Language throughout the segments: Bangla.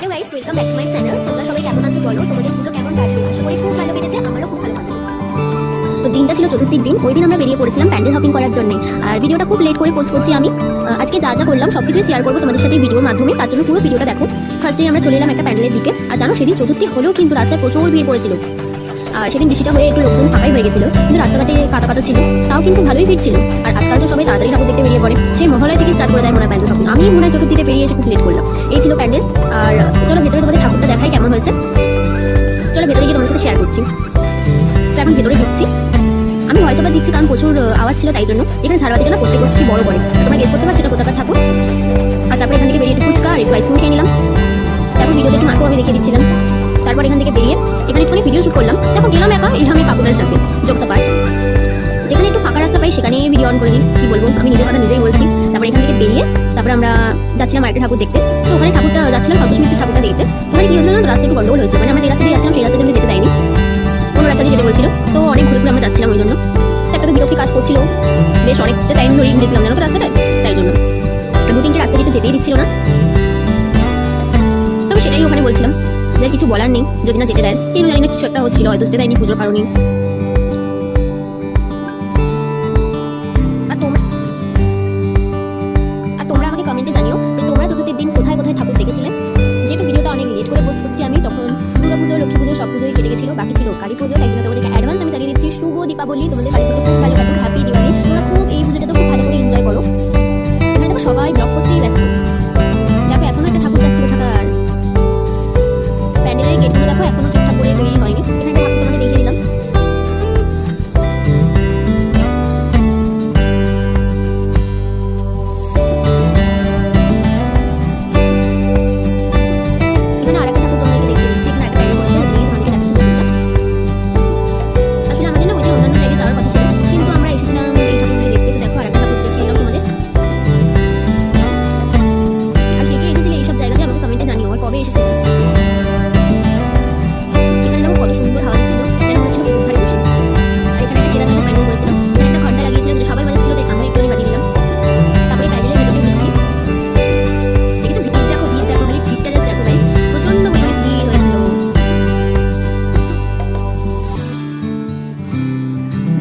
Hello guys, welcome back to my channel. তোমরা সবাই কেমন আছো বলো? তোমাদের পুজো কেমন কাটলো? আশা করি খুব ভালো কেটেছে, আমারও খুব ভালো কাটলো। তো দিনটা ছিল চতুর্থীর দিন। ওই দিন আমরা বেরিয়ে পড়েছিলাম প্যান্ডেল শপিং করার জন্য। আর ভিডিওটা খুব লেট করে পোস্ট করছি আমি। আজকে যা যা করলাম সবকিছুই শেয়ার করবো তোমাদের সাথে ভিডিওর মাধ্যমে, তার জন্য পুরো ভিডিওটা দেখো। ফার্স্টে আমরা চলে এলাম একটা প্যান্ডেলের দিকে। আর জানো, সেদিন চতুর্থী হলেও কিন্তু রাস্তায় প্রচুর ভিড় পড়েছিল। আর সেদিন বৃষ্টিটা হয়ে একটু লোকজন ফাঁকাই হয়ে গেছিল, কিন্তু রাস্তাঘাটে কাদা কাদা ছিল, তাও কিন্তু ভালোই ভিড় ছিল। আর আজকাল তো সবাই তাড়াতাড়ি ঠাকুর দেখতে বেরিয়ে পড়ে, সেই মহলায় থেকে স্টার্ট করে দেয় মনে হয় প্যান্ডেল শপিং। আমি মনে হয় চতুর্থীতে বেরিয়ে এসে খুব লেট করলাম। এই ছিল প্যান্ডেল। আর চলো ভেতরে তোমাদের ঠাকুরটা দেখাই কেমন হয়েছে। চলো ভেতরে গিয়ে তোমার সাথে শেয়ার করছি। তো এখন ভেতরে ঢুকছি। আমি ভয়েস ওভার দিচ্ছি কারণ প্রচুর আওয়াজ ছিল, তাই জন্য। এখানে ঝাড়বাতিটা না প্রত্যেক বছর কি বড় করে, তোমরা গেস করতে পারছো এটা কোথাকার ঠাকুর। আর তারপরে এখান থেকে বেরিয়ে একটু ফুচকা আর একটু আইসক্রিম খেয়ে নিলাম। তারপর ভিডিওতে একটু মাকেও আমি দেখিয়ে দিচ্ছিলাম। তারপর এখান থেকে বেরিয়ে এখানে একটু ভিডিও শুট করলাম। তখন গেলাম একা ইলহামি কাকুদের সাথে জোকসা পার্ক। যেখানে একটু ফাঁকা রাস্তা পাই সেখানেই ভিডিও অন করে নিই। কি বলবো, আমি নিজের কথা নিজেই বলছি। তারপরে এখান থেকে বেরিয়ে তারপরে আমরা যাচ্ছিলাম আরেকটা ঠাকুর দেখতে। তো ওখানে ঠাকুরটা যাচ্ছিলাম সন্তোষমিত্র ঠাকুরটা দেখতে। ওখানে কি হয়েছিল, রাস্তা একটু গন্ডগোল হয়েছিল। মানে আমরা যে রাস্তা দিয়ে যাচ্ছিলাম সেই রাস্তা দিয়ে যেতে দেয়নি, অন্য রাস্তা দিয়ে যেতে বলছিল। তো অনেক ঘুরে ঘুরে আমরা যাচ্ছিলাম ওই জন্য। একটা তো বিরক্তি কাজ করছিল, বেশ অনেকটা টাইম ধরেই ঘুরেছিলাম জানো তো রাস্তাটা, তাই জন্য। দু তিনটে রাস্তা দিয়ে তো যেতেই দিচ্ছিল না। তবে সেটাই ওখানে বলছিলাম যে কিছু বলার নেই, যদি না যেতে দেয়। কেন জানি না, কিছু একটা হচ্ছিল, হয়তো যেতে দেয়নি পুজোর কারণে। আর তোমরা আমাকে কমেন্টে জানিও যে তোমরা চতুর্থীর দিন কোথায় কোথায় ঠাকুর দেখেছিলে। যেহেতু ভিডিওটা অনেক লেট করে পোস্ট করছি আমি, তখন দুর্গা পুজো, লক্ষ্মী পুজো সব পুজোই কেটে গেছিল, বাকি ছিল কালী পুজো। তাই জন্য তোমাদেরকে অ্যাডভান্স আমি জানিয়ে দিচ্ছি শুভ দীপাবলি। তোমাদের কালী পুজো খুব ভালো কাটুক, হ্যাপি দিওয়ালি। তোমরা খুব এই পুজোটা তো খুব ভালো করে এনজয় করো। এখানে দেখো সবাই ব্লগ করতেই ব্যস্ত। দেখো এখনো একটা ঠাকুর যাচ্ছে কোথাকার। প্যান্ডেলের গেটগুলো দেখো এখনো ঠিকঠাক করে তৈরি হয়নি। এখানে ঠাকুর তোমাদের দেখিয়ে দিলাম। এখানে আরেকটা ঠাকুর তোমাদেরকে দেখিয়ে দিচ্ছি। এখানে একটা প্যান্ডেল করেছে, ওদিকে তোমাদেরকে দেখাচ্ছি ঠাকুরটা। আসলে আমাদের না ওই দিন অন্যান্য জায়গায় যাওয়ার কথা ছিল, কিন্তু আমরা এসেছিলাম এই ঠাকুরগুলি দেখতে। তো দেখো আরেকটা ঠাকুর দেখিয়ে দিলাম তোমাদের। আর কে কে এসেছিলে এইসব জায়গাতে আমাকে কমেন্টে জানিও, আর কবে এসেছিলে। এখানে দেখো কত সুন্দর হাওয়া দিচ্ছিল, যেন মনে হচ্ছিল খুব ভারী বসে। আর এখানে একটা কেদারনাথের প্যান্ডেল করেছিল, এখানে একটা ঘন্টা লাগিয়েছিল, যেটা সবাই বাজাচ্ছিল, তাই আমরা একটু বাজিয়ে নিলাম। তারপরে প্যান্ডেলের ভেতরে ঢুকছি। দেখেছো ভিড় দেখো, ভিড় দেখো, খালি ভিড়টা জাস্ট দেখো ভাই, প্রচন্ড পরিমাণে ভিড় হয়েছিল।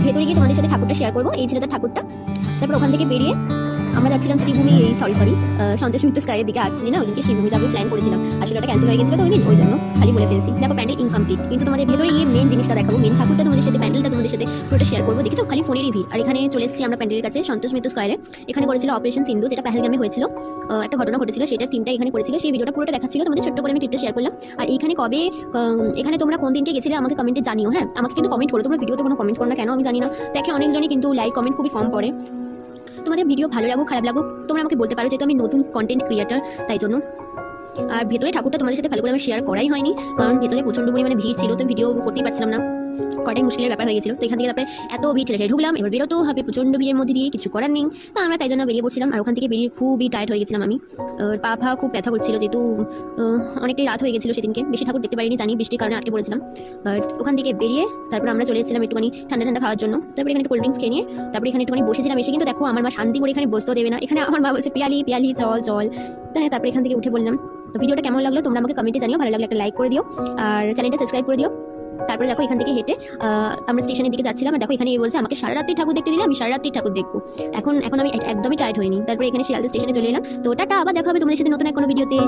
ভেতরে গিয়ে তোমাদের সাথে ঠাকুরটা শেয়ার করবো। এই ছিল তার ঠাকুরটা। তারপর ওখান থেকে বেরিয়ে আমরা যাচ্ছিলাম শ্রীভূমি, সরি সন্তোষ মিত্র স্কাইয়ের দিকে আসছি না, ওইদিকে শ্রীভূমি যাবো প্ল্যান করেছিলাম। আসলে ওটা ক্যান্সেল হয়ে গেছিল তো ওই জন্য খালি বলে ফেলছি। দেখো প্যান্ডেল ইনকমপ্লিট, কিন্তু তোমাদের ভেতরে গিয়ে মেন জিনিসটা দেখাবো, মেন ঠাকুরটা তোমাদের সাথে, প্যান্ডেলটা তোমাদের সাথে পুরোটা শেয়ার করবো। দেখেছো খালি ফোনেরই ভিড়। আর এখানে চলে এসেছি আমরা প্যান্ডেলের কাছে, সন্তোষ মিত্র স্কয়ারে। এখানে করেছিল অপারেশন সিন্ধু, যেটা পেহেলগামে হয়েছিল। একটা ঘটনা ঘটেছিল, সেটা টিমটা এখানে করেছিল। সেই ভিডিওটা পুরোটা দেখাচ্ছিল, তোমাদের ছোট্ট করে আমি টিপটা শেয়ার করলাম। আর এইখানে কবে, এখানে তোমরা কোন দিনকে গেছিলে আমাকে কমেন্টে জানিও। হ্যাঁ, আমাকে কিন্তু কমেন্ট করো, তোমরা ভিডিওতে কোনো কমেন্ট করো না কেন আমি জানি না। দেখে অনেকজনই কিন্তু লাইক কমেন্ট খুবই কম পড়ে। তোমাদের ভিডিও ভালো লাগুক খারাপ লাগুক তোমরা আমাকে বলতে পারো, যেহেতু আমি নতুন কন্টেন্ট ক্রিয়েটার, তাই জন্য। আর ভেতরে ঠাকুরটা তোমাদের সাথে ভালো করে আমি শেয়ার করাই হয়নি, কারণ ভেতরে প্রচন্ড পরিমাণে ভিড় ছিল, তো ভিডিও করতেই পারছিলাম না, কটাই মুশকিলের ব্যাপার হয়ে গেছিল। তো এখান থেকে তারপরে এত ভিড় ঠেলে ঢুকলাম, এবার বেরোতেও হবে প্রচন্ড ভিড়ের মধ্যে দিয়ে, কিছু করার নেই। তা আমরা তাই জন্য বেরিয়ে পড়ছিলাম। আর ওখান থেকে বেরিয়ে খুবই টায়ার্ড হয়ে গেছিলাম আমি, পা ফা খুব ব্যথা করছিল, যেহেতু অনেকটাই রাত হয়ে গেছিলো সেদিনকে। বেশি ঠাকুর দেখতে পারিনি, জানি বৃষ্টির কারণে আটকে পড়েছিলাম। বাট ওখান থেকে বেরিয়ে তারপর আমরা চলে এসেছিলাম একটুখানি ঠান্ডা ঠান্ডা খাওয়ার জন্য। তারপরে এখানে কোল্ড ড্রিঙ্কস খেয়ে নিয়ে তারপরে এখানে একটুখানি বসেছিলাম। এসে কিন্তু দেখো আমার মা শান্তি করে এখানে বসতেও দেবে না। এখানে আমার মা বলছে পিয়ালি পিয়ালি চল চল। তারপরে এখান থেকে উঠে বললাম। ভিডিওটা কেমন লাগলো তোমরা আমাকে কমেন্টে জানিও, ভালো লাগলে একটা লাইক করে দিও আর চ্যানেলটা সাবস্ক্রাইব করে দিও। তারপরে দেখো এখান থেকে হেঁটে আমরা স্টেশনের দিকে যাচ্ছিলাম। আর দেখো এখানে বলছে আমাকে সারা রাত্রি ঠাকুর দেখতে দিলে, আমি সারা রাত্রি ঠাকুর দেখবো। এখন আমি একদমই টায়ার্ড হইনি। তারপরে এখানে শিয়ালদা স্টেশনে চলে এলাম। তো টাটা, আবার দেখা হবে তোমাদের সাথে নতুন এক কোনো ভিডিওতে।